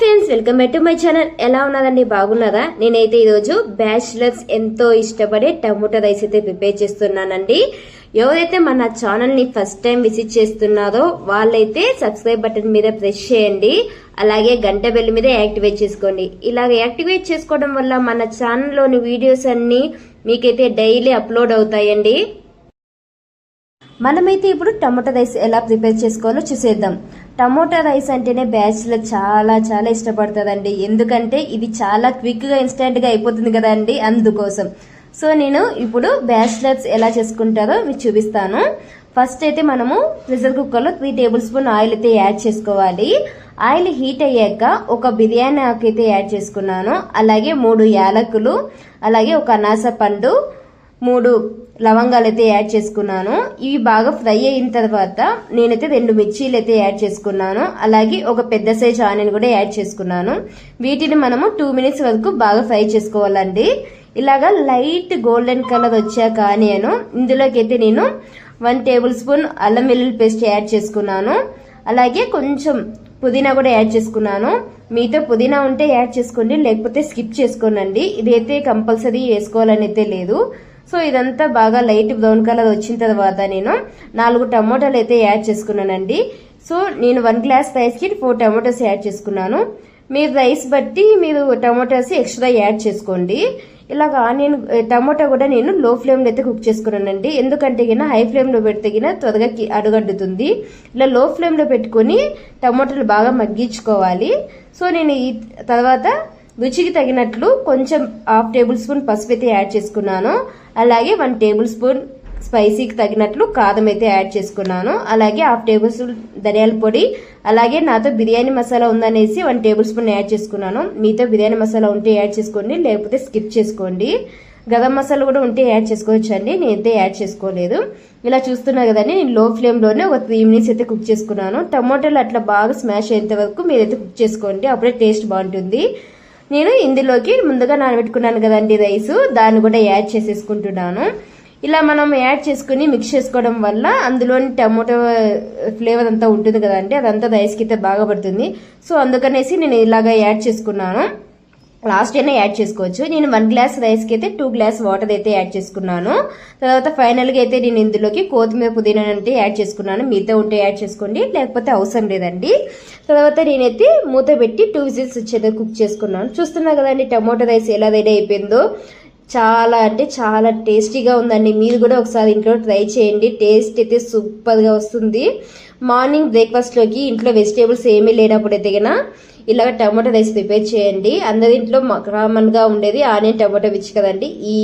Friends, welcome back to my channel. ఎలా ఉన్నదండి? బాగున్నారా? నేనైతే ఈరోజు బ్యాచిలర్స్ ఎంతో ఇష్టపడే టమోటా రైస్ అయితే ప్రిపేర్ చేస్తున్నానండి. ఎవరైతే మన ఛానల్ ని ఫస్ట్ టైం విజిట్ చేస్తున్నారో వాళ్ళైతే సబ్స్క్రైబ్ బటన్ మీద ప్రెస్ చేయండి. అలాగే గంట బెల్ మీద యాక్టివేట్ చేసుకోండి. ఇలాగ యాక్టివేట్ చేసుకోవడం వల్ల మన ఛానల్లోని వీడియోస్ అన్ని మీకైతే డైలీ అప్లోడ్ అవుతాయండి. మనమైతే ఇప్పుడు టమోటా రైస్ ఎలా ప్రిపేర్ చేసుకోవాలో చూసేద్దాం. టమోటా రైస్ అంటేనే బ్యాచిలర్ చాలా చాలా ఇష్టపడుతుందండి. ఎందుకంటే ఇది చాలా క్విక్ గా ఇన్స్టెంట్ గా అయిపోతుంది కదండి, అందుకోసం. సో నేను ఇప్పుడు బ్యాచిలర్స్ ఎలా చేసుకుంటారో మీకు చూపిస్తాను. ఫస్ట్ అయితే మనము ప్రెషర్ కుక్కర్ లో 3 టేబుల్ స్పూన్ ఆయిల్ అయితే యాడ్ చేసుకోవాలి. ఆయిల్ హీట్ అయ్యాక ఒక బిర్యానీ ఆకు అయితే యాడ్ చేసుకున్నాను. అలాగే 3 యాలకులు, అలాగే ఒక అనాస పండు, 3 లవంగాలు అయితే యాడ్ చేసుకున్నాను. ఇవి బాగా ఫ్రై అయిన తర్వాత నేనైతే 2 మిర్చీలు అయితే యాడ్ చేసుకున్నాను. అలాగే ఒక పెద్ద సైజ్ ఆనియన్ కూడా యాడ్ చేసుకున్నాను. వీటిని మనము 2 మినిట్స్ వరకు బాగా ఫ్రై చేసుకోవాలండి. ఇలాగా లైట్ గోల్డెన్ కలర్ వచ్చాక ఆనియన్ ఇందులోకి అయితే నేను 1 టేబుల్ స్పూన్ అల్లం వెల్లుల్లి పేస్ట్ యాడ్ చేసుకున్నాను. అలాగే కొంచెం పుదీనా కూడా యాడ్ చేసుకున్నాను. మీతో పుదీనా ఉంటే యాడ్ చేసుకోండి, లేకపోతే స్కిప్ చేసుకోనండి. ఇదైతే కంపల్సరీ వేసుకోవాలని అయితే లేదు. సో ఇదంతా బాగా లైట్ బ్రౌన్ కలర్ వచ్చిన తర్వాత నేను 4 టమోటాలు అయితే యాడ్ చేసుకున్నానండి. సో నేను 1 గ్లాస్ రైస్ కి 4 టమోటాస్ యాడ్ చేసుకున్నాను. మీరు రైస్ బట్టి మీరు టమోటాస్ ఎక్స్ట్రా యాడ్ చేసుకోండి. ఇలాగ ఆనియన్ టమోటా కూడా నేను లో ఫ్లేమ్ లో అయితే కుక్ చేసుకున్నానండి. ఎందుకంటే హై ఫ్లేమ్ లో పెడితే త్వరగా అడుగడ్డుతుంది. ఇలా లో ఫ్లేమ్ లో పెట్టుకుని టమోటాలు బాగా మగ్గించుకోవాలి. సో నేను ఈ తర్వాత రుచికి తగినట్లు కొంచెం 1/2 టేబుల్ స్పూన్ పసుపు అయితే యాడ్ చేసుకున్నాను. అలాగే 1 టేబుల్ స్పూన్ స్పైసీకి తగినట్లు కారం అయితే యాడ్ చేసుకున్నాను. అలాగే 1/2 టేబుల్ స్పూన్ ధనియాల పొడి, అలాగే నాతో బిర్యానీ మసాలా ఉందనేసి 1 టేబుల్ స్పూన్ యాడ్ చేసుకున్నాను. మీతో బిర్యానీ మసాలా ఉంటే యాడ్ చేసుకోండి, లేకపోతే స్కిప్ చేసుకోండి. గరం మసాలా కూడా ఉంటే యాడ్ చేసుకోవచ్చు అండి, నేనైతే యాడ్ చేసుకోలేదు. ఇలా చూస్తున్నా కదండి, నేను లో ఫ్లేమ్ లోనే ఒక 3 మినిట్స్ అయితే కుక్ చేసుకున్నాను. టమోటాలు అట్లా బాగా స్మాష్ అయ్యేంత వరకు మీరైతే కుక్ చేసుకోండి, అప్పుడే టేస్ట్ బాగుంటుంది. నేను ఇందులోకి ముందుగా నానబెట్టుకున్నాను కదండి రైస్, దాన్ని కూడా యాడ్ చేసేసుకుంటున్నాను. ఇలా మనం యాడ్ చేసుకుని మిక్స్ చేసుకోవడం వల్ల అందులోని టమోటో ఫ్లేవర్ అంతా ఉంటుంది కదండి, అదంతా రైస్కి అయితే బాగా పడుతుంది. సో అందుకనేసి నేను ఇలాగా యాడ్ చేసుకున్నాను. లాస్ట్ అయినా యాడ్ చేసుకోవచ్చు. నేను 1 గ్లాస్ రైస్ కి అయితే 2 గ్లాస్ వాటర్ అయితే యాడ్ చేసుకున్నాను. తర్వాత ఫైనల్ గా అయితే నేను ఇందులోకి కొత్తిమీర పుదీనా అంటే యాడ్ చేసుకున్నాను. మీతో ఉంటే యాడ్ చేసుకోండి, లేకపోతే అవసరం లేదండి. తర్వాత నేనైతే మూత పెట్టి 2 విజిల్స్ వచ్చేది కుక్ చేసుకున్నాను. చూస్తున్నా కదండి టమోటా రైస్ ఎలా రెడీ అయిపోయిందో. చాలా అంటే చాలా టేస్టీగా ఉందండి. మీరు కూడా ఒకసారి ఇంట్లో ట్రై చేయండి, టేస్ట్ అయితే సూపర్ గా వస్తుంది. మార్నింగ్ బ్రేక్ఫాస్ట్ లోకి ఇంట్లో వెజిటేబుల్స్ ఏమీ లేనప్పుడు అయితే ఇలాగ టమాటో రైస్ ప్రిపేర్ చేయండి. అందరి ఇంట్లో కామన్ గా ఉండేది ఆనియన్ టమాటో విచ్ కదండి. ఈ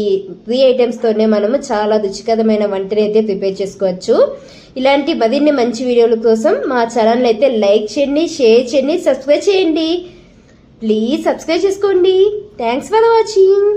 3 ఐటమ్స్ తోనే మనము చాలా రుచికరమైన వంటని అయితే ప్రిపేర్ చేసుకోవచ్చు. ఇలాంటి మరిన్ని మంచి వీడియోల కోసం మా ఛానల్ అయితే లైక్ చేయండి, షేర్ చేయండి, సబ్స్క్రైబ్ చేయండి. ప్లీజ్ సబ్స్క్రైబ్ చేసుకోండి. Thanks for watching.